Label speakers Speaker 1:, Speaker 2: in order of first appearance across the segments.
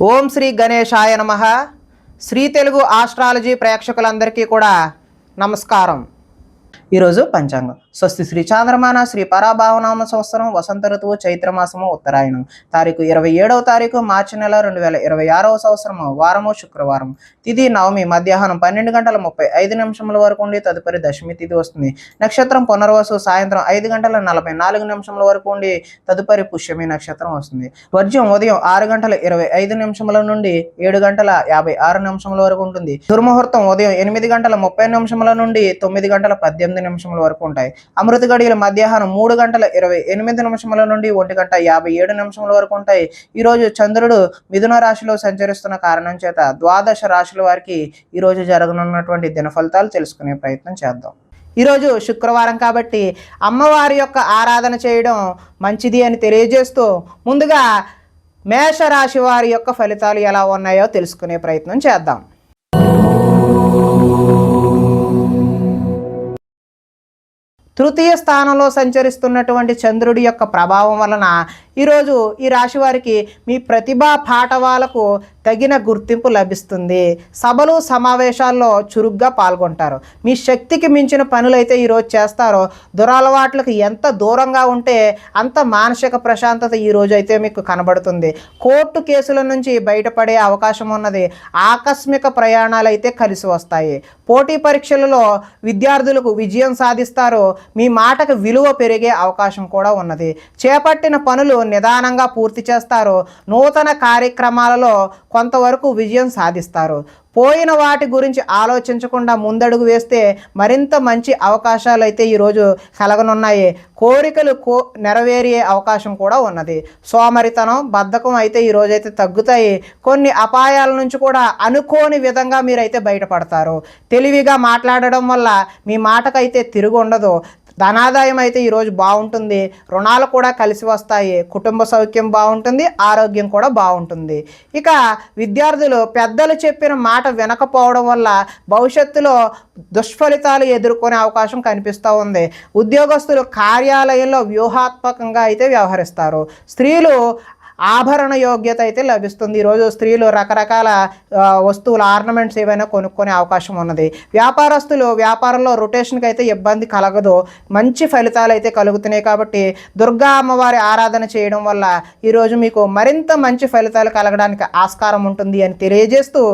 Speaker 1: ఓం శ్రీ గణేశాయ నమః. శ్రీ తెలుగు ఆస్ట్రాలజీ ప్రేక్షకులందరికీ కూడా నమస్కారం. ఈరోజు పంచాంగం. స్వస్తి శ్రీ చాంద్రమాన శ్రీ పరాభావనామ సంవత్సరం వసంత ఋతువు చైత్రమాసము ఉత్తరాయణం తారీఖు 27వ తారీఖు మార్చి నెల 2026వ సంవత్సరము వారము శుక్రవారం. తిథి నవమి మధ్యాహ్నం 12:35 వరకు ఉండి తదుపరి దశమి తిథి వస్తుంది. నక్షత్రం పునర్వసు సాయంత్రం 5:44 వరకు ఉండి తదుపరి పుష్యమి నక్షత్రం వస్తుంది. వర్జ్యం ఉదయం 6:25 నుండి 7:56 వరకు ఉంటుంది. దుర్ముహూర్తం ఉదయం 8:30 నుండి 9:18 వరకు ఉంటాయి. అమృత గడియలు మధ్యాహ్నం 3:28 నుండి 1:57 వరకు ఉంటాయి. ఈరోజు చంద్రుడు మిథున రాశిలో సంచరిస్తున్న కారణం చేత ద్వాదశ రాశుల వారికి ఈరోజు జరగనున్నటువంటి దిన ఫలితాలు తెలుసుకునే ప్రయత్నం చేద్దాం. ఈరోజు శుక్రవారం కాబట్టి అమ్మవారి యొక్క ఆరాధన చేయడం మంచిది అని తెలియజేస్తూ ముందుగా మేషరాశి వారి యొక్క ఫలితాలు ఎలా ఉన్నాయో తెలుసుకునే ప్రయత్నం చేద్దాం. తృతీయ స్థానంలో సంచరిస్తున్నటువంటి చంద్రుడి యొక్క ప్రభావం వలన ఈరోజు ఈ రాశి వారికి మీ ప్రతిభా పాఠవాలకు తగిన గుర్తింపు లభిస్తుంది. సభలు సమావేశాల్లో చురుగ్గా పాల్గొంటారు. మీ శక్తికి మించిన పనులైతే ఈరోజు చేస్తారో. దురలవాట్లకు ఎంత దూరంగా ఉంటే అంత మానసిక ప్రశాంతత ఈరోజు అయితే మీకు కనబడుతుంది. కోర్టు కేసుల నుంచి బయటపడే అవకాశం ఉన్నది. ఆకస్మిక ప్రయాణాలు అయితే కలిసి వస్తాయి. పోటీ పరీక్షలలో విద్యార్థులకు విజయం సాధిస్తారు. మీ మాటకు విలువ పెరిగే అవకాశం కూడా ఉన్నది. చేపట్టిన పనులు నిదానంగా పూర్తి చేస్తారు. నూతన కార్యక్రమాలలో కొంతవరకు విజయం సాధిస్తారు. పోయిన వాటి గురించి ఆలోచించకుండా ముందడుగు వేస్తే మరింత మంచి అవకాశాలు అయితే ఈరోజు కలగనున్నాయి. కోరికలు నెరవేరే అవకాశం కూడా ఉన్నది. సోమరితనం బద్ధకం అయితే ఈరోజైతే తగ్గుతాయి. కొన్ని అపాయాల నుంచి కూడా అనుకోని విధంగా మీరైతే బయటపడతారు. తెలివిగా మాట్లాడడం వల్ల మీ మాటకైతే తిరుగు ఉండదు. ధనాదాయం అయితే ఈరోజు బాగుంటుంది. రుణాలు కూడా కలిసి వస్తాయి. కుటుంబ సౌఖ్యం బాగుంటుంది. ఆరోగ్యం కూడా బాగుంటుంది. ఇక విద్యార్థులు పెద్దలు చెప్పిన మాట వినకపోవడం వల్ల భవిష్యత్తులో దుష్ఫలితాలు ఎదుర్కొనే అవకాశం కనిపిస్తూ ఉంది. ఉద్యోగస్తులు కార్యాలయంలో వ్యూహాత్మకంగా అయితే వ్యవహరిస్తారు. స్త్రీలు ఆభరణ యోగ్యత అయితే లభిస్తుంది. ఈరోజు స్త్రీలు రకరకాల వస్తువులు ఆర్నమెంట్స్ ఏవైనా కొనుక్కునే అవకాశం ఉన్నది. వ్యాపారస్తులు వ్యాపారంలో రొటేషన్కి అయితే ఇబ్బంది కలగదు. మంచి ఫలితాలు అయితే కలుగుతున్నాయి. కాబట్టి దుర్గా అమ్మవారి ఆరాధన చేయడం వల్ల ఈరోజు మీకు మరింత మంచి ఫలితాలు కలగడానికి ఆస్కారం ఉంటుంది అని తెలియజేస్తూ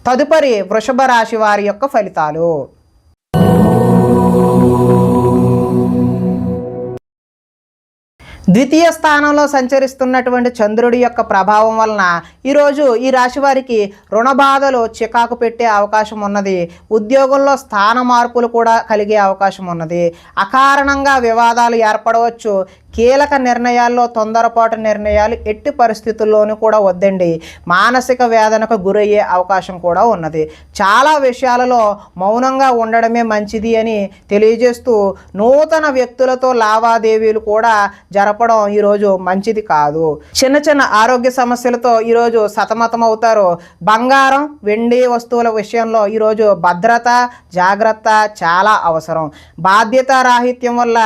Speaker 1: తదుపరి వృషభ రాశి వారి యొక్క ఫలితాలు. ద్వితీయ స్థానంలో సంచరిస్తున్నటువంటి చంద్రుడి యొక్క ప్రభావం వలన ఈరోజు ఈ రాశి వారికి రుణ బాధలు చికాకు పెట్టే అవకాశం ఉన్నది. ఉద్యోగంలో స్థాన మార్పులు కూడా కలిగే అవకాశం ఉన్నది. అకారణంగా వివాదాలు ఏర్పడవచ్చు. కీలక నిర్ణయాల్లో తొందరపాటు నిర్ణయాలు ఎట్టి పరిస్థితుల్లోనూ కూడా వద్దండి. మానసిక వేదనకు గురయ్యే అవకాశం కూడా ఉన్నది. చాలా విషయాలలో మౌనంగా ఉండడమే మంచిది అని తెలియజేస్తూ నూతన వ్యక్తులతో లావాదేవీలు కూడా జరపడం ఈరోజు మంచిది కాదు. చిన్న చిన్న ఆరోగ్య సమస్యలతో ఈరోజు సతమతం అవుతారు. బంగారం వెండి వస్తువుల విషయంలో ఈరోజు భద్రత జాగ్రత్త చాలా అవసరం. బాధ్యత రాహిత్యం వల్ల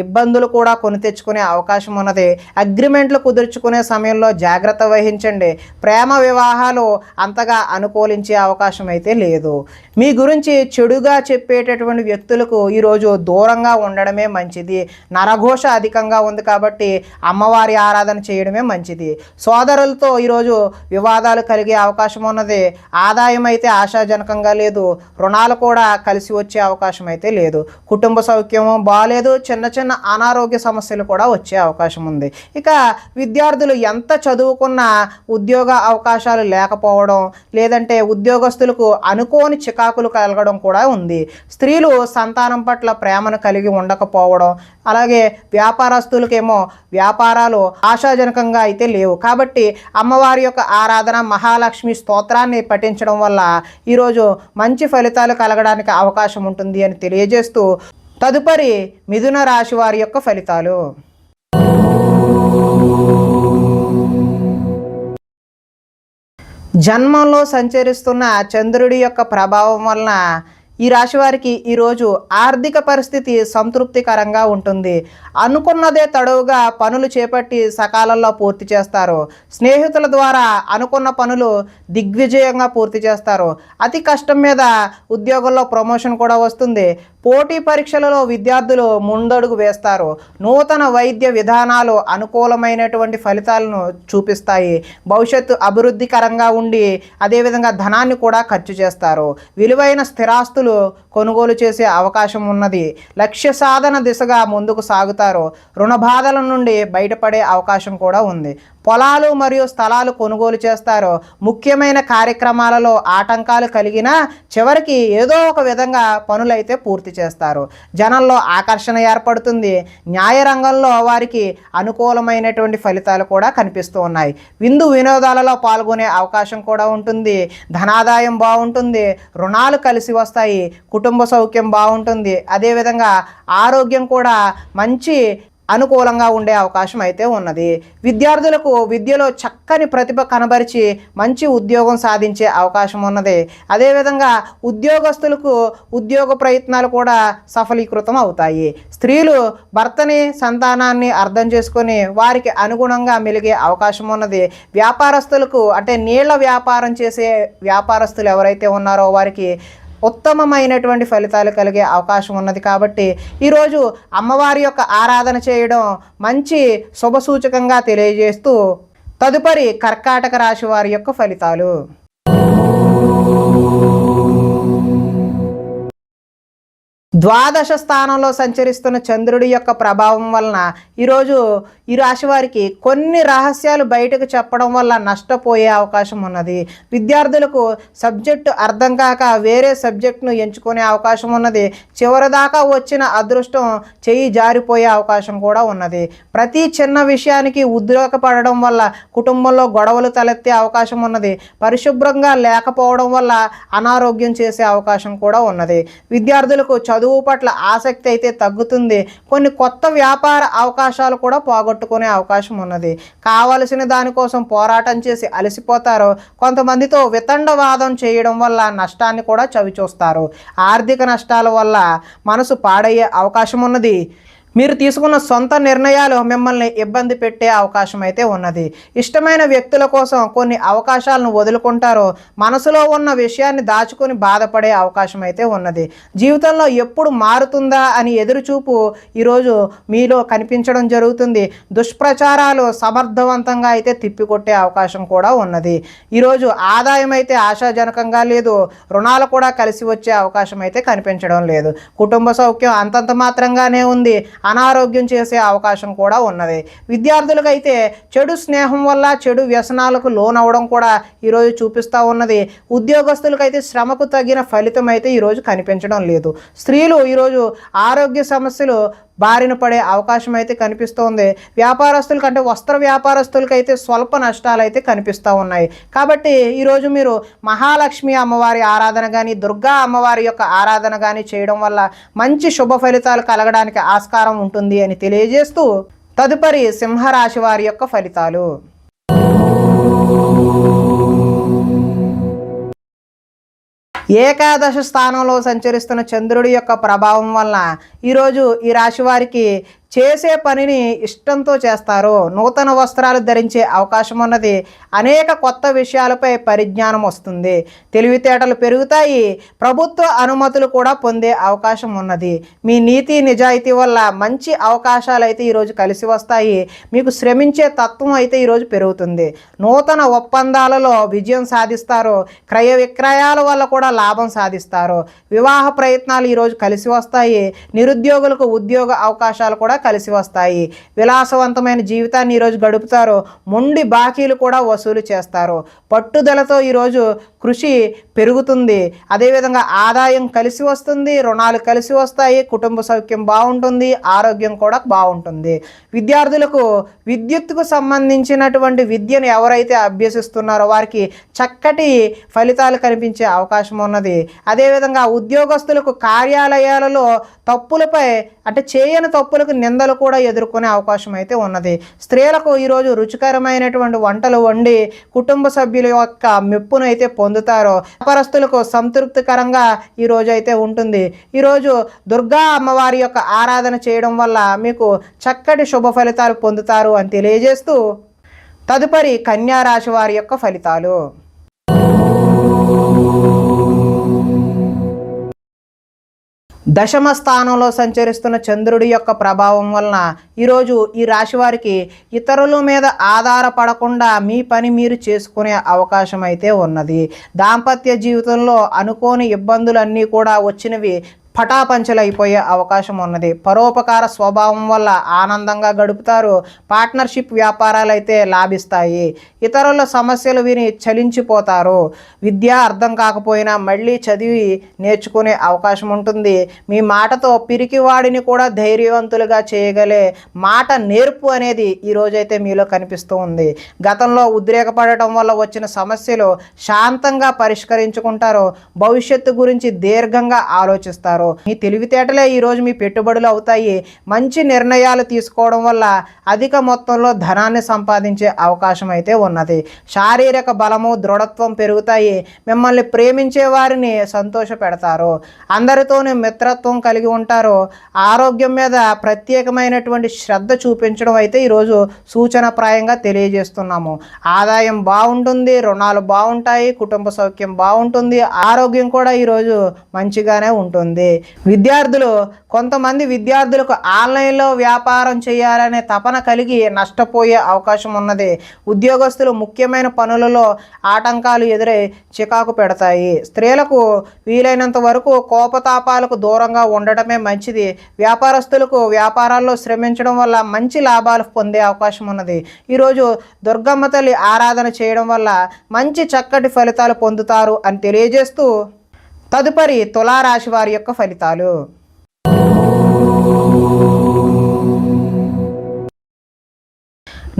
Speaker 1: ఇబ్బందులు కూడా కొని తెచ్చుకునే అవకాశం ఉన్నది. అగ్రిమెంట్లు కుదుర్చుకునే సమయంలో జాగ్రత్త వహించండి. ప్రేమ వివాహాలు అంతగా అనుకూలించే అవకాశం అయితే లేదు. మీ గురించి చెడుగా చెప్పేటటువంటి వ్యక్తులకు ఈరోజు దూరంగా ఉండడమే మంచిది. నరఘోష అధికంగా ఉంది కాబట్టి అమ్మవారి ఆరాధన చేయడమే మంచిది. సోదరులతో ఈరోజు వివాదాలు కలిగే అవకాశం ఉన్నది. ఆదాయం అయితే ఆశాజనకంగా లేదు. రుణాలు కూడా కలిసి వచ్చే అవకాశం అయితే లేదు. కుటుంబ సౌఖ్యము బాగాలేదు. చిన్న చిన్న అనారోగ్య సమస్యలు కూడా వచ్చే అవకాశం ఉంది. ఇక విద్యార్థులు ఎంత చదువుకున్నా ఉద్యోగ అవకాశాలు లేకపోవడం లేదంటే ఉద్యోగస్తులకు అనుకోని చికాకులు కలగడం కూడా ఉంది. స్త్రీలు సంతానం పట్ల ప్రేమను కలిగి ఉండకపోవడం అలాగే వ్యాపారస్తులకేమో వ్యాపారాలు ఆశాజనకంగా అయితే లేవు. కాబట్టి అమ్మవారి యొక్క ఆరాధన మహాలక్ష్మి స్తోత్రాన్ని పఠించడం వల్ల ఈరోజు మంచి ఫలితాలు కలగడానికి అవకాశం ఉంటుంది అని తెలియజేస్తూ తదుపరి మిథున రాశి వారి యొక్క ఫలితాలు. జన్మంలో సంచరిస్తున్న చంద్రుడి యొక్క ప్రభావం వలన ఈ రాశి వారికి ఈరోజు ఆర్థిక పరిస్థితి సంతృప్తికరంగా ఉంటుంది. అనుకున్నదే తడవుగా పనులు చేపట్టి సకాలంలో పూర్తి చేస్తారు. స్నేహితుల ద్వారా అనుకున్న పనులు దిగ్విజయంగా పూర్తి చేస్తారు. అతి కష్టం మీద ఉద్యోగంలో ప్రమోషన్ కూడా వస్తుంది. పోటీ పరీక్షలలో విద్యార్థులు ముందడుగు వేస్తారు. నూతన వైద్య విధానాలు అనుకూలమైనటువంటి ఫలితాలను చూపిస్తాయి. భవిష్యత్తు అభివృద్ధికరంగా ఉండి అదేవిధంగా ధనాన్ని కూడా ఖర్చు చేస్తారు. విలువైన స్థిరాస్తులు కొనుగోలు చేసే అవకాశం ఉన్నది. లక్ష్య సాధన దిశగా ముందుకు సాగుతారు. రుణ బాధల నుండి బయటపడే అవకాశం కూడా ఉంది. పొలాలు మరియు స్థలాలు కొనుగోలు చేస్తారు. ముఖ్యమైన కార్యక్రమాలలో ఆటంకాలు కలిగినా చివరికి ఏదో ఒక విధంగా పనులైతే పూర్తి చేస్తారు. జనంలో ఆకర్షణ ఏర్పడుతుంది. న్యాయ రంగంలో వారికి అనుకూలమైనటువంటి ఫలితాలు కూడా కనిపిస్తూ ఉన్నాయి. విందు వినోదాలలో పాల్గొనే అవకాశం కూడా ఉంటుంది. ధనాదాయం బాగుంటుంది. రుణాలు కలిసి వస్తాయి. కుటుంబ సౌఖ్యం బాగుంటుంది. అదేవిధంగా ఆరోగ్యం కూడా మంచి అనుకూలంగా ఉండే అవకాశం అయితే ఉన్నది. విద్యార్థులకు విద్యలో చక్కని ప్రతిభ కనబరిచి మంచి ఉద్యోగం సాధించే అవకాశం ఉన్నది. అదేవిధంగా ఉద్యోగస్తులకు ఉద్యోగ ప్రయత్నాలు కూడా సఫలీకృతం అవుతాయి. స్త్రీలు భర్తని సంతానాన్ని అర్థం చేసుకొని వారికి అనుగుణంగా మెలిగే అవకాశం ఉన్నది. వ్యాపారస్తులకు అంటే నీళ్ల వ్యాపారం చేసే వ్యాపారస్తులు ఎవరైతే ఉన్నారో వారికి ఉత్తమమైనటువంటి ఫలితాలు కలిగే అవకాశం ఉన్నది. కాబట్టి ఈరోజు అమ్మవారి యొక్క ఆరాధన చేయడం మంచి శుభసూచకంగా తెలియజేస్తూ తదుపరి కర్కాటక రాశి వారి యొక్క ఫలితాలు. ద్వాదశ స్థానంలో సంచరిస్తున్న చంద్రుడి యొక్క ప్రభావం వలన ఈరోజు ఈ రాశి వారికి కొన్ని రహస్యాలు బయటకు చెప్పడం వల్ల నష్టపోయే అవకాశం ఉన్నది. విద్యార్థులకు సబ్జెక్టు అర్థం కాక వేరే సబ్జెక్టును ఎంచుకునే అవకాశం ఉన్నది. చివరిదాకా వచ్చిన అదృష్టం చెయ్యి జారిపోయే అవకాశం కూడా ఉన్నది. ప్రతి చిన్న విషయానికి ఉద్రేకపడడం వల్ల కుటుంబంలో గొడవలు తలెత్తే అవకాశం ఉన్నది. పరిశుభ్రంగా లేకపోవడం వల్ల అనారోగ్యం చేసే అవకాశం కూడా ఉన్నది. విద్యార్థులకు చదువు పట్ల ఆసక్తి అయితే తగ్గుతుంది. కొన్ని కొత్త వ్యాపార అవకాశాలు కూడా పోగొట్టుకునే అవకాశం ఉన్నది. కావలసిన దానికోసం పోరాటం చేసి అలసిపోతారు. కొంతమందితో వితండవాదం చేయడం వల్ల నష్టాన్ని కూడా చవిచూస్తారు. ఆర్థిక నష్టాల వల్ల మనసు పాడయ్యే అవకాశం ఉన్నది. మీరు తీసుకున్న సొంత నిర్ణయాలు మిమ్మల్ని ఇబ్బంది పెట్టే అవకాశం అయితే ఉన్నది. ఇష్టమైన వ్యక్తుల కోసం కొన్ని అవకాశాలను వదులుకుంటారు. మనసులో ఉన్న విషయాన్ని దాచుకొని బాధపడే అవకాశం అయితే ఉన్నది. జీవితంలో ఎప్పుడు మారుతుందా అని ఎదురుచూపు ఈరోజు మీలో కనిపించడం జరుగుతుంది. దుష్ప్రచారాలు సమర్థవంతంగా అయితే తిప్పికొట్టే అవకాశం కూడా ఉన్నది. ఈరోజు ఆదాయం అయితే ఆశాజనకంగా లేదు. రుణాలు కూడా కలిసి వచ్చే అవకాశం అయితే కనిపించడం లేదు. కుటుంబ సౌఖ్యం అంతంత మాత్రంగానే ఉంది. అనారోగ్యం చేసే అవకాశం కూడా ఉన్నది. విద్యార్థులకైతే చెడు స్నేహం వల్ల చెడు వ్యసనాలకు లోనవడం కూడా ఈరోజు చూపిస్తూ ఉన్నది. ఉద్యోగస్తులకైతే శ్రమకు తగిన ఫలితం అయితే ఈరోజు కనిపించడం లేదు. స్త్రీలు ఈరోజు ఆరోగ్య సమస్యలు బారిన పడే అవకాశం అయితే కనిపిస్తోంది. వ్యాపారస్తులకి అంటే వస్త్ర వ్యాపారస్తులకైతే స్వల్ప నష్టాలు అయితే కనిపిస్తూ ఉన్నాయి. కాబట్టి ఈరోజు మీరు మహాలక్ష్మి అమ్మవారి ఆరాధన కానీ దుర్గా అమ్మవారి యొక్క ఆరాధన కానీ చేయడం వల్ల మంచి శుభ ఫలితాలు కలగడానికి ఆస్కారం ఉంటుంది అని తెలియజేస్తూ తదుపరి సింహరాశి వారి యొక్క ఫలితాలు. ఏకాదశ స్థానంలో సంచరిస్తున్న చంద్రుడి యొక్క ప్రభావం వలన ఈరోజు ఈ రాశి వారికి చేసే పనిని ఇష్టంతో చేస్తారు. నూతన వస్త్రాలు ధరించే అవకాశం ఉన్నది. అనేక కొత్త విషయాలపై పరిజ్ఞానం వస్తుంది. తెలివితేటలు పెరుగుతాయి. ప్రభుత్వ అనుమతులు కూడా పొందే అవకాశం ఉన్నది. మీ నీతి నిజాయితీ వల్ల మంచి అవకాశాలు అయితే ఈరోజు కలిసి వస్తాయి. మీకు శ్రమించే తత్వం అయితే ఈరోజు పెరుగుతుంది. నూతన ఒప్పందాలలో విజయం సాధిస్తారు. క్రయ విక్రయాల వల్ల కూడా లాభం సాధిస్తారు. వివాహ ప్రయత్నాలు ఈరోజు కలిసి వస్తాయి. నిరుద్యోగులకు ఉద్యోగ అవకాశాలు కూడా కలిసి వస్తాయి. విలాసవంతమైన జీవితాన్ని ఈరోజు గడుపుతారు. మొండి బాకీలు కూడా వసూలు చేస్తారు. పట్టుదలతో ఈరోజు కృషి పెరుగుతుంది. అదేవిధంగా ఆదాయం కలిసి వస్తుంది. రుణాలు కలిసి వస్తాయి. కుటుంబ సౌఖ్యం బాగుంటుంది. ఆరోగ్యం కూడా బాగుంటుంది. విద్యార్థులకు విద్యుత్తుకు సంబంధించినటువంటి విద్యను ఎవరైతే అభ్యసిస్తున్నారో వారికి చక్కటి ఫలితాలు కనిపించే అవకాశం ఉన్నది. అదేవిధంగా ఉద్యోగస్తులకు కార్యాలయాలలో తప్పులపై అంటే చేయని తప్పులకు నిందలు కూడా ఎదుర్కొనే అవకాశం అయితే ఉన్నది. స్త్రీలకు ఈరోజు రుచికరమైనటువంటి వంటలు వండి కుటుంబ సభ్యుల యొక్క మెప్పును అయితే పొందుతారు. వ్యాపారస్తులకు సంతృప్తికరంగా ఈరోజు అయితే ఉంటుంది. ఈరోజు దుర్గా అమ్మవారి యొక్క ఆరాధన చేయడం వల్ల మీకు చక్కటి శుభ ఫలితాలు పొందుతారు అని తెలియజేస్తూ తదుపరి కన్యా రాశి వారి యొక్క ఫలితాలు. దశమ స్థానంలో సంచరిస్తున్న చంద్రుడి యొక్క ప్రభావం వలన ఈరోజు ఈ రాశి వారికి ఇతరుల మీద ఆధారపడకుండా మీ పని మీరు చేసుకునే అవకాశం అయితే ఉన్నది. దాంపత్య జీవితంలో అనుకోని ఇబ్బందులన్నీ కూడా వచ్చినవి పటాపంచలైపోయే అవకాశం ఉన్నది. పరోపకార స్వభావం వల్ల ఆనందంగా గడుపుతారు. పార్ట్నర్షిప్ వ్యాపారాలు అయితే లాభిస్తాయి. ఇతరుల సమస్యలు విని చలించిపోతారు. విద్య అర్థం కాకపోయినా మళ్ళీ చదివి నేర్చుకునే అవకాశం ఉంటుంది. మీ మాటతో పిరికివాడిని కూడా ధైర్యవంతులుగా చేయగలే మాట నేర్పు అనేది ఈరోజైతే మీలో కనిపిస్తూ ఉంది. గతంలో ఉద్రేకపడటం వల్ల వచ్చిన సమస్యలు శాంతంగా పరిష్కరించుకుంటారు. భవిష్యత్తు గురించి దీర్ఘంగా ఆలోచిస్తారు. మీ తెలివితేటలే ఈరోజు మీ పెట్టుబడులు అవుతాయి. మంచి నిర్ణయాలు తీసుకోవడం వల్ల అధిక మొత్తంలో ధనాన్ని సంపాదించే అవకాశం అయితే ఉన్నది. శారీరక బలము దృఢత్వం పెరుగుతాయి. మిమ్మల్ని ప్రేమించే వారిని సంతోష పెడతారు. అందరితోనే మిత్రత్వం కలిగి ఉంటారు. ఆరోగ్యం మీద ప్రత్యేకమైనటువంటి శ్రద్ధ చూపించడం అయితే ఈరోజు సూచనప్రాయంగా తెలియజేస్తున్నాము. ఆదాయం బాగుంటుంది, రుణాలు బాగుంటాయి, కుటుంబ సౌఖ్యం బాగుంటుంది, ఆరోగ్యం కూడా ఈరోజు మంచిగానే ఉంటుంది. విద్యార్థులు కొంతమంది విద్యార్థులకు ఆన్లైన్లో వ్యాపారం చేయాలనే తపన కలిగి నష్టపోయే అవకాశం ఉన్నది. ఉద్యోగస్తులు ముఖ్యమైన పనులలో ఆటంకాలు ఎదురై చికాకు పెడతాయి. స్త్రీలకు వీలైనంత వరకు కోపతాపాలకు దూరంగా ఉండటమే మంచిది. వ్యాపారస్తులకు వ్యాపారాల్లో శ్రమించడం వల్ల మంచి లాభాలు పొందే అవకాశం ఉన్నది. ఈరోజు దుర్గమ్మ తల్లి ఆరాధన చేయడం వల్ల మంచి చక్కటి ఫలితాలు పొందుతారు అని తెలియజేస్తూ తదుపరి తులారాశి వారి యొక్క ఫలితాలు.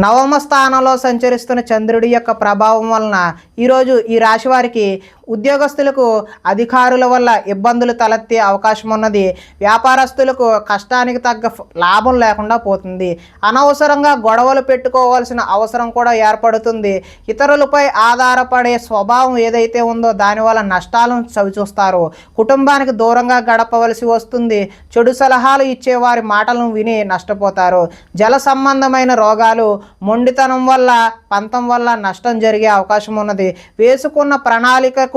Speaker 1: నవమ స్థానంలో సంచరిస్తున్న చంద్రుడి యొక్క ప్రభావం వలన ఈరోజు ఈ రాశి వారికి ఉద్యోగస్తులకు అధికారుల వల్ల ఇబ్బందులు తలెత్తే అవకాశం ఉన్నది. వ్యాపారస్తులకు కష్టానికి తగ్గ లాభం లేకుండా పోతుంది. అనవసరంగా గొడవలు పెట్టుకోవాల్సిన అవసరం కూడా ఏర్పడుతుంది. ఇతరులపై ఆధారపడే స్వభావం ఏదైతే ఉందో దానివల్ల నష్టాలను చవిచూస్తారు. కుటుంబానికి దూరంగా గడపవలసి వస్తుంది. చెడు సలహాలు ఇచ్చే వారి మాటలను విని నష్టపోతారు. జల సంబంధమైన రోగాలు, మొండితనం వల్ల పంతం వల్ల నష్టం జరిగే అవకాశం ఉన్నది. వేసుకున్న ప్రణాళికకు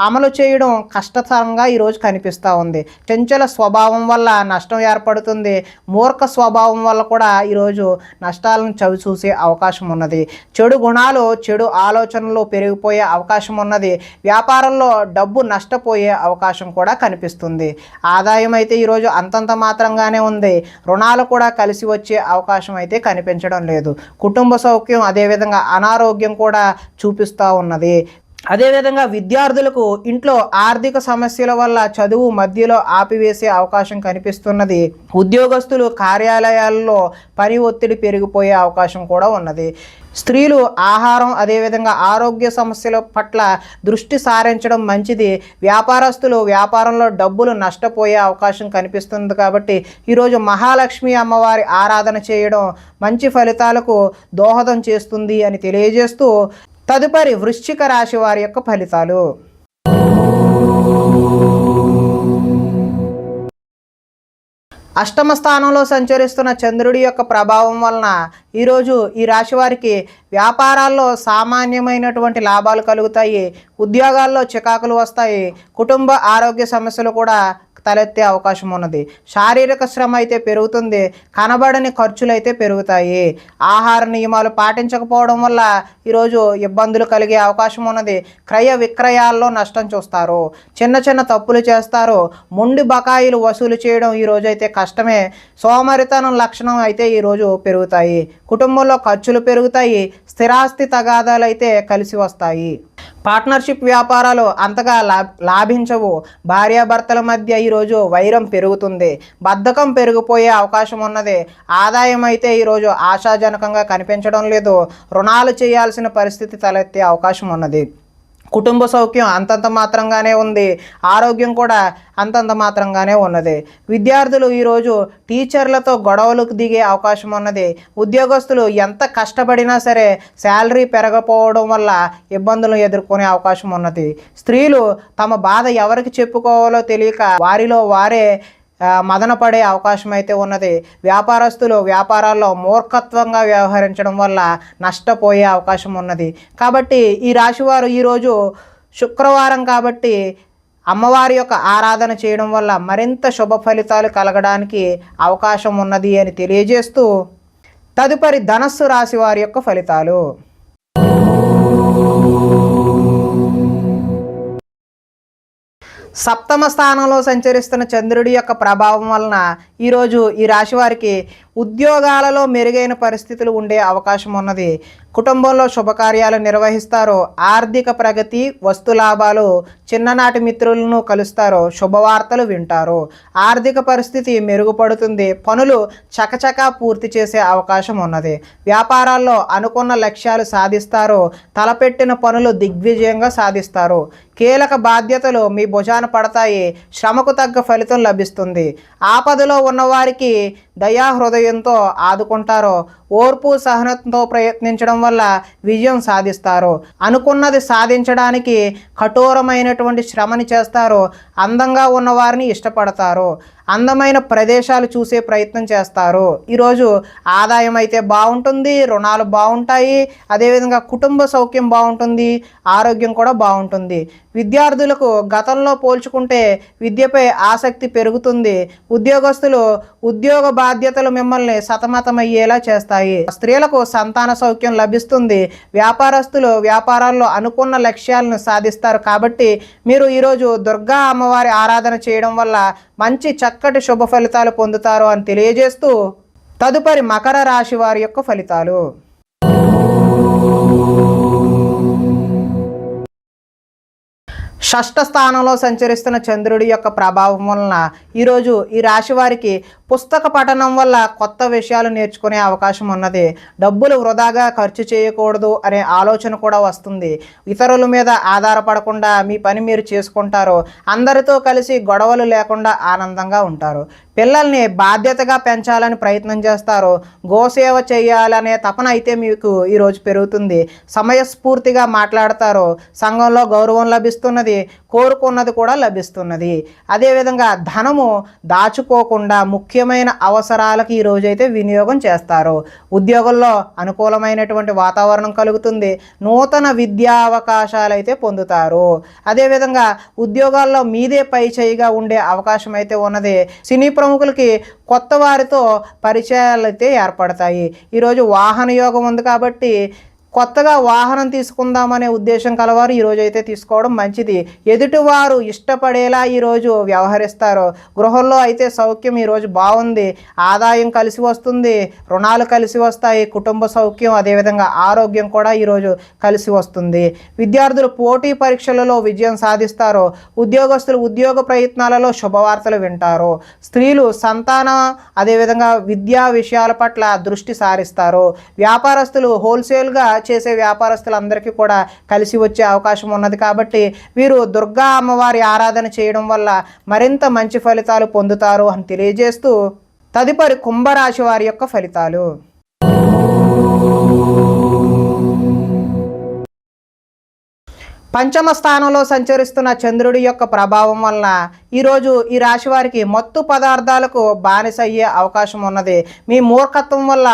Speaker 1: అమలు చేయడం కష్టతరంగా ఈరోజు కనిపిస్తూ ఉంది. చంచల స్వభావం వల్ల నష్టం ఏర్పడుతుంది. మూర్ఖ స్వభావం వల్ల కూడా ఈరోజు నష్టాలను చవిచూసే అవకాశం ఉన్నది. చెడు గుణాలు, చెడు ఆలోచనలు పెరిగిపోయే అవకాశం ఉన్నది. వ్యాపారంలో డబ్బు నష్టపోయే అవకాశం కూడా కనిపిస్తుంది. ఆదాయం అయితే ఈరోజు అంతంత మాత్రంగానే ఉంది. రుణాలు కూడా కలిసి వచ్చే అవకాశం అయితే కనిపించడం లేదు. కుటుంబ సౌఖ్యం అదేవిధంగా అనారోగ్యం కూడా చూపిస్తూ ఉన్నది. అదేవిధంగా విద్యార్థులకు ఇంట్లో ఆర్థిక సమస్యల వల్ల చదువు మధ్యలో ఆపివేసే అవకాశం కనిపిస్తున్నది. ఉద్యోగస్తులు కార్యాలయాల్లో పని ఒత్తిడి పెరిగిపోయే అవకాశం కూడా ఉన్నది. స్త్రీలు ఆహారం అదేవిధంగా ఆరోగ్య సమస్యల పట్ల దృష్టి సారించడం మంచిది. వ్యాపారస్తులు వ్యాపారంలో డబ్బులు నష్టపోయే అవకాశం కనిపిస్తుంది. కాబట్టి ఈరోజు మహాలక్ష్మి అమ్మవారి ఆరాధన చేయడం మంచి ఫలితాలకు దోహదం చేస్తుంది అని తెలియజేస్తూ తదుపరి వృశ్చిక రాశి వారి యొక్క ఫలితాలు. అష్టమ స్థానంలో సంచరిస్తున్న చంద్రుడి యొక్క ప్రభావం వలన ఈరోజు ఈ రాశి వారికి వ్యాపారాల్లో సామాన్యమైనటువంటి లాభాలు కలుగుతాయి. ఉద్యోగాల్లో చికాకులు వస్తాయి. కుటుంబ ఆరోగ్య సమస్యలు కూడా తలెత్తే అవకాశం ఉన్నది. శారీరక శ్రమ అయితే పెరుగుతుంది. కనబడని ఖర్చులు అయితే పెరుగుతాయి. ఆహార నియమాలు పాటించకపోవడం వల్ల ఈరోజు ఇబ్బందులు కలిగే అవకాశం ఉన్నది. క్రయ విక్రయాల్లో నష్టం చూస్తారు. చిన్న చిన్న తప్పులు చేస్తారు. మొండి బకాయిలు వసూలు చేయడం ఈరోజు అయితే కష్టమే. సోమరితనం లక్షణం అయితే ఈరోజు పెరుగుతాయి. కుటుంబంలో ఖర్చులు పెరుగుతాయి. స్థిరాస్తి తగాదాలు అయితే కలిసి వస్తాయి. పార్ట్నర్షిప్ వ్యాపారాలు అంతగా లాభించవు. భార్యాభర్తల మధ్య ఈరోజు వైరం పెరుగుతుంది. బద్ధకం పెరిగిపోయే అవకాశం ఉన్నది. ఆదాయం అయితే ఈరోజు ఆశాజనకంగా కనిపించడం లేదు. రుణాలు చేయాల్సిన పరిస్థితి తలెత్తే అవకాశం ఉన్నది. కుటుంబ సౌఖ్యం అంతంత మాత్రంగానే ఉంది, ఆరోగ్యం కూడా అంతంత మాత్రంగానే ఉన్నది. విద్యార్థులు ఈరోజు టీచర్లతో గొడవలకు దిగే అవకాశం ఉన్నది. ఉద్యోగస్తులు ఎంత కష్టపడినా సరే శాలరీ పెరగకపోవడం వల్ల ఇబ్బందులు ఎదుర్కొనే అవకాశం ఉన్నది. స్త్రీలు తమ బాధ ఎవరికి చెప్పుకోవాలో తెలియక వారిలో వారే మదన పడే అవకాశం అయితే ఉన్నది. వ్యాపారస్తులు వ్యాపారాల్లో మూర్ఖత్వంగా వ్యవహరించడం వల్ల నష్టపోయే అవకాశం ఉన్నది. కాబట్టి ఈ రాశివారు ఈరోజు శుక్రవారం కాబట్టి అమ్మవారి యొక్క ఆరాధన చేయడం వల్ల మరింత శుభ ఫలితాలు కలగడానికి అవకాశం ఉన్నది అని తెలియజేస్తూ తదుపరి ధనస్సు రాశి వారి యొక్క ఫలితాలు. సప్తమ స్థానంలో సంచరిస్తున్న చంద్రుడి యొక్క ప్రభావం వలన ఈరోజు ఈ రాశి వారికి ఉద్యోగాలలో మెరుగైన పరిస్థితులు ఉండే అవకాశం ఉన్నది. కుటుంబంలో శుభకార్యాలు నిర్వహిస్తారు. ఆర్థిక ప్రగతి, వస్తు లాభాలు, చిన్ననాటి మిత్రులను కలుస్తారు. శుభవార్తలు వింటారు. ఆర్థిక పరిస్థితి మెరుగుపడుతుంది. పనులు చకచకా పూర్తి చేసే అవకాశం ఉన్నది. వ్యాపారాల్లో అనుకున్న లక్ష్యాలు సాధిస్తారు. తలపెట్టిన పనులు దిగ్విజయంగా సాధిస్తారు. కీలక బాధ్యతలు మీ భుజాన పడతాయి. శ్రమకు తగ్గ ఫలితం లభిస్తుంది. ఆపదలో ఉన్నవారికి దయాహృదయంతో ఆదుకుంటారు. ఓర్పు సహనంతో ప్రయత్నించడం వల్ల విజయం సాధిస్తారు. అనుకున్నది సాధించడానికి కఠోరమైనటువంటి శ్రమని చేస్తారు. అందంగా ఉన్నవారిని ఇష్టపడతారు. అందమైన ప్రదేశాలు చూసే ప్రయత్నం చేస్తారు. ఈరోజు ఆదాయం అయితే బాగుంటుంది, రుణాలు బాగుంటాయి, అదేవిధంగా కుటుంబ సౌఖ్యం బాగుంటుంది, ఆరోగ్యం కూడా బాగుంటుంది. విద్యార్థులకు గతంలో పోల్చుకుంటే విద్యపై ఆసక్తి పెరుగుతుంది. ఉద్యోగస్తులు ఉద్యోగ బాధ్యతలు మిమ్మల్ని సతమతమయ్యేలా చేస్తాయి. స్త్రీలకు సంతాన సౌఖ్యం లభిస్తుంది. వ్యాపారస్తులు వ్యాపారాల్లో అనుకున్న లక్ష్యాలను సాధిస్తారు. కాబట్టి మీరు ఈరోజు దుర్గా అమ్మవారి ఆరాధన చేయడం వల్ల మంచి చక్కటి శుభ ఫలితాలు పొందుతారు అని తెలియజేస్తూ తదుపరి మకర రాశి వారి యొక్క ఫలితాలు. షష్ఠ స్థానంలో సంచరిస్తున్న చంద్రుడి యొక్క ప్రభావం వలన ఈరోజు ఈ రాశి వారికి పుస్తక పఠనం వల్ల కొత్త విషయాలు నేర్చుకునే అవకాశం ఉన్నది. డబ్బులు వృధాగా ఖర్చు చేయకూడదు అనే ఆలోచన కూడా వస్తుంది. ఇతరుల మీద ఆధారపడకుండా మీ పని మీరు చేసుకుంటారు. అందరితో కలిసి గొడవలు లేకుండా ఆనందంగా ఉంటారు. పిల్లల్ని బాధ్యతగా పెంచాలని ప్రయత్నం చేస్తారు. గోసేవ చేయాలనే తపన అయితే మీకు ఈరోజు పెరుగుతుంది. సమయస్ఫూర్తిగా మాట్లాడతారు. సంఘంలో గౌరవం లభిస్తున్నది. కోరుకున్నది కూడా లభిస్తున్నది. అదేవిధంగా ధనము దాచుకోకుండా ముఖ్యమైన అవసరాలకు ఈరోజైతే వినియోగం చేస్తారు. ఉద్యోగంలో అనుకూలమైనటువంటి వాతావరణం కలుగుతుంది. నూతన విద్యా అవకాశాలు అయితే పొందుతారు. అదేవిధంగా ఉద్యోగాల్లో మీదే పై చేయిగా ఉండే అవకాశం అయితే ఉన్నది. సినీ ప్రముఖులకి కొత్త వారితో పరిచయాలు అయితే ఏర్పడతాయి. ఈరోజు వాహన యోగం ఉంది కాబట్టి కొత్తగా వాహనం తీసుకుందామనే ఉద్దేశం కలవారు ఈరోజు అయితే తీసుకోవడం మంచిది. ఎదుటివారు ఇష్టపడేలా ఈరోజు వ్యవహరిస్తారు. గృహంలో అయితే సౌఖ్యం ఈరోజు బాగుంది. ఆదాయం కలిసి వస్తుంది. రుణాలు కలిసి వస్తాయి. కుటుంబ సౌఖ్యం అదేవిధంగా ఆరోగ్యం కూడా ఈరోజు కలిసి వస్తుంది. విద్యార్థులు పోటీ పరీక్షలలో విజయం సాధిస్తారు. ఉద్యోగస్తులు ఉద్యోగ ప్రయత్నాలలో శుభవార్తలు వింటారు. స్త్రీలు సంతానం అదేవిధంగా విద్యా విషయాల పట్ల దృష్టి సారిస్తారు. వ్యాపారస్తులు హోల్సేల్గా చేసే వ్యాపారస్తులందరికీ కూడా కలిసి వచ్చే అవకాశం ఉన్నది. కాబట్టి వీరు దుర్గా అమ్మవారి ఆరాధన చేయడం వల్ల మరింత మంచి ఫలితాలు పొందుతారు అని తెలియజేస్తూ తదుపరి కుంభరాశి వారి యొక్క ఫలితాలు. పంచమ స్థానంలో సంచరిస్తున్న చంద్రుడి యొక్క ప్రభావం వలన ఈరోజు ఈ రాశి వారికి మత్తు పదార్థాలకు బానిస అయ్యే అవకాశం ఉన్నది. మీ మూర్ఖత్వం వల్ల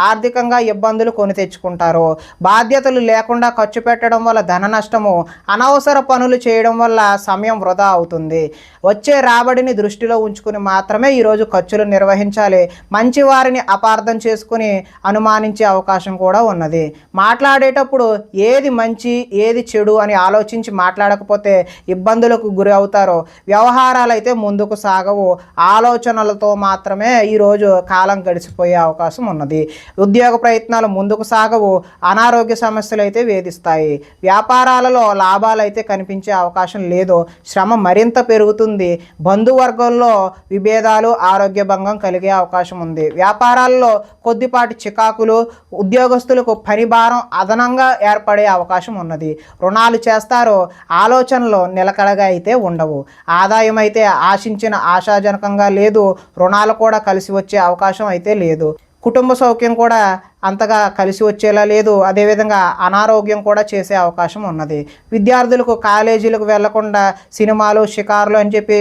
Speaker 1: ఆర్థికంగా ఇబ్బందులు కొని తెచ్చుకుంటారు. బాధ్యతలు లేకుండా ఖర్చు పెట్టడం వల్ల ధన నష్టము, అనవసర పనులు చేయడం వల్ల సమయం వృధా అవుతుంది. వచ్చే రాబడిని దృష్టిలో ఉంచుకుని మాత్రమే ఈరోజు ఖర్చులు నిర్వహించాలి. మంచి వారిని అపార్థం చేసుకుని అనుమానించే అవకాశం కూడా ఉన్నది. మాట్లాడేటప్పుడు ఏది మంచి ఏది చెడు అని ఆలోచించి మాట్లాడకపోతే ఇబ్బందులకు గురి అవుతారు. వ్యవహారాలు అయితే ముందుకు సాగవు. ఆలోచనలతో మాత్రమే ఈరోజు కాలం గడిచిపోయే అవకాశం ఉన్నది. ఉద్యోగ ప్రయత్నాలు ముందుకు సాగవు. అనారోగ్య సమస్యలు అయితే వేధిస్తాయి. వ్యాపారాలలో లాభాలు అయితే కనిపించే అవకాశం లేదు. శ్రమ మరింత పెరుగుతుంది. బంధువర్గంలో విభేదాలు, ఆరోగ్య భంగం కలిగే అవకాశం ఉంది. వ్యాపారాల్లో కొద్దిపాటి చికాకులు, ఉద్యోగస్తులకు పని భారం అదనంగా ఏర్పడే అవకాశం ఉన్నది. రుణాలు చేస్తారో ఆలోచనలు నిలకడగా అయితే ఉండవు. ఆదాయం అయితే ఆశించిన ఆశాజనకంగా లేదు, రుణాలు కూడా కలిసి వచ్చే అవకాశం అయితే లేదు, కుటుంబ సౌఖ్యం కూడా అంతగా కలిసి వచ్చేలా లేదు, అదేవిధంగా అనారోగ్యం కూడా చేసే అవకాశం ఉన్నది. విద్యార్థులకు కాలేజీలకు వెళ్లకుండా సినిమాలు షికారులు అని చెప్పి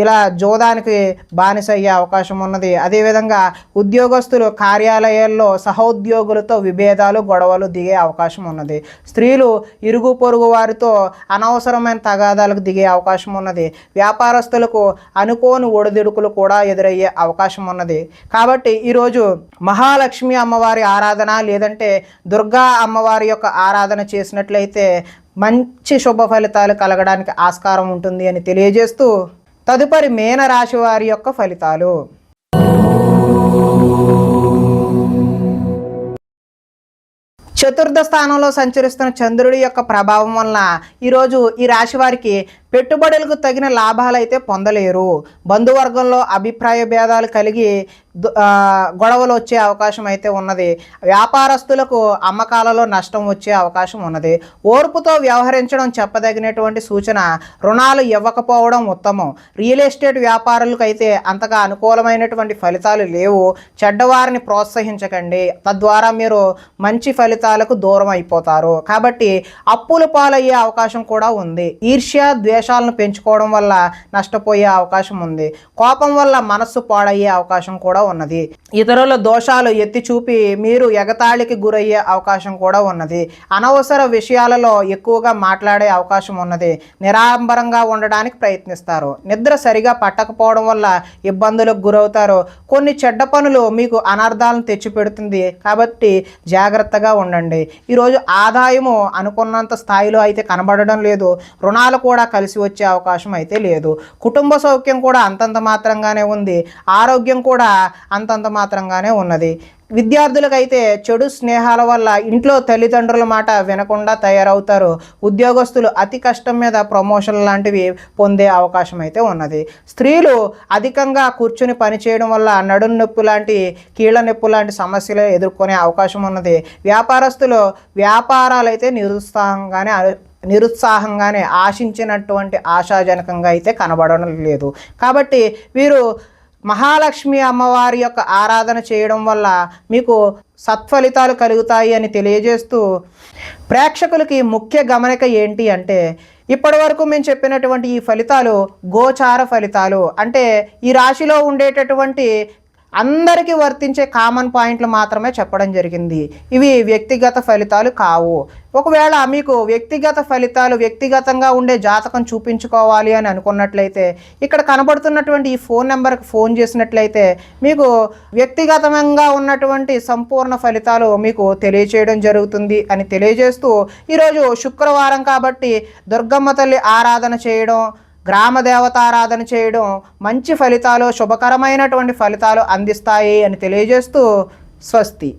Speaker 1: ఇలా జోదానికి బానిస అయ్యే అవకాశం ఉన్నది. అదేవిధంగా ఉద్యోగస్తులు కార్యాలయాల్లో సహోద్యోగులతో విభేదాలు గొడవలు దిగే అవకాశం ఉన్నది. స్త్రీలు ఇరుగు పొరుగు వారితో అనవసరమైన తగాదాలకు దిగే అవకాశం ఉన్నది. వ్యాపారస్తులకు అనుకోని ఒడిదుడుకులు కూడా ఎదురయ్యే అవకాశం ఉన్నది. కాబట్టి ఈరోజు మహాలక్ష్మి అమ్మవారి ఆరాధన లేదంటే దుర్గా అమ్మవారి యొక్క ఆరాధన చేసినట్లయితే మంచి శుభ ఫలితాలు కలగడానికి ఆస్కారం ఉంటుంది అని తెలియజేస్తూ తదుపరి మీనరాశి వారి యొక్క ఫలితాలు. చతుర్థ స్థానంలో సంచరిస్తున్న చంద్రుడి యొక్క ప్రభావం వలన ఈరోజు ఈ రాశి వారికి పెట్టుబడులకు తగిన లాభాలు అయితే పొందలేరు. బంధువర్గంలో అభిప్రాయ భేదాలు కలిగి గొడవలు వచ్చే అవకాశం అయితే ఉన్నది. వ్యాపారస్తులకు అమ్మకాలలో నష్టం వచ్చే అవకాశం ఉన్నది. ఓర్పుతో వ్యవహరించడం చెప్పదగినటువంటి సూచన. రుణాలు ఇవ్వకపోవడం ఉత్తమం. రియల్ ఎస్టేట్ వ్యాపారులకు అయితే అంతగా అనుకూలమైనటువంటి ఫలితాలు లేవు. చెడ్డవారిని ప్రోత్సహించకండి, తద్వారా మీరు మంచి ఫలితాలకు దూరం అయిపోతారు. కాబట్టి అప్పుల పాలయ్యే అవకాశం కూడా ఉంది. ఈర్ష్య ద్వేషాలను పెంచుకోవడం వల్ల నష్టపోయే అవకాశం ఉంది. కోపం వల్ల మనస్సు పాడయ్యే అవకాశం కూడా ఉన్నది. ఇతరుల దోషాలు ఎత్తి చూపి మీరు ఎగతాళికి గురయ్యే అవకాశం కూడా ఉన్నది. అనవసర విషయాలలో ఎక్కువగా మాట్లాడే అవకాశం ఉన్నది. నిరాడంబరంగా ఉండడానికి ప్రయత్నిస్తారు. నిద్ర సరిగా పట్టకపోవడం వల్ల ఇబ్బందులకు గురవుతారు. కొన్ని చెడ్డ పనులు మీకు అనర్థాలను తెచ్చిపెడుతుంది, కాబట్టి జాగ్రత్తగా ఉండండి. ఈరోజు ఆదాయము అనుకున్నంత స్థాయిలో అయితే కనబడడం లేదు. రుణాలు కూడా కలిసి వచ్చే అవకాశం అయితే లేదు. కుటుంబ సౌఖ్యం కూడా అంతంత మాత్రంగానే ఉంది. ఆరోగ్యం కూడా అంతంత మాత్రంగానే ఉన్నది. విద్యార్థులకైతే చెడు స్నేహాల వల్ల ఇంట్లో తల్లిదండ్రుల మాట వినకుండా తయారవుతారు. ఉద్యోగస్తులు అతి కష్టం మీద ప్రమోషన్ లాంటివి పొందే అవకాశం అయితే ఉన్నది. స్త్రీలు అధికంగా కూర్చుని పనిచేయడం వల్ల నడుము నొప్పి లాంటి కీళ్ళ నొప్పి లాంటి సమస్యలు ఎదుర్కొనే అవకాశం ఉన్నది. వ్యాపారస్తులు వ్యాపారాలు అయితే నిరుత్సాహంగానే ఆశించినటువంటి ఆశాజనకంగా అయితే కనబడడం లేదు. కాబట్టి వీరు మహాలక్ష్మి అమ్మవారి యొక్క ఆరాధన చేయడం వల్ల మీకు సత్ఫలితాలు కలుగుతాయి అని తెలియజేస్తూ ప్రేక్షకులకి ముఖ్య గమనిక ఏంటి అంటే, ఇప్పటి వరకు మేము చెప్పినటువంటి ఈ ఫలితాలు గోచార ఫలితాలు, అంటే ఈ రాశిలో ఉండేటటువంటి అందరికీ వర్తించే కామన్ పాయింట్లు మాత్రమే చెప్పడం జరిగింది. ఇవి వ్యక్తిగత ఫలితాలు కావు. ఒకవేళ మీకు వ్యక్తిగత ఫలితాలు వ్యక్తిగతంగా ఉండే జాతకం చూపించుకోవాలి అని అనుకున్నట్లయితే ఇక్కడ కనబడుతున్నటువంటి ఈ ఫోన్ నెంబర్కి ఫోన్ చేసినట్లయితే మీకు వ్యక్తిగతంగా ఉన్నటువంటి సంపూర్ణ ఫలితాలు మీకు తెలియచేయడం జరుగుతుంది అని తెలియజేస్తూ ఈరోజు శుక్రవారం కాబట్టి దుర్గమ్మ తల్లి ఆరాధన చేయడం, గ్రామ దేవతారాధన చేయడం మంచి ఫలితాలు, శుభకరమైనటువంటి ఫలితాలు అందిస్తాయి అని తెలియజేస్తూ స్వస్తి.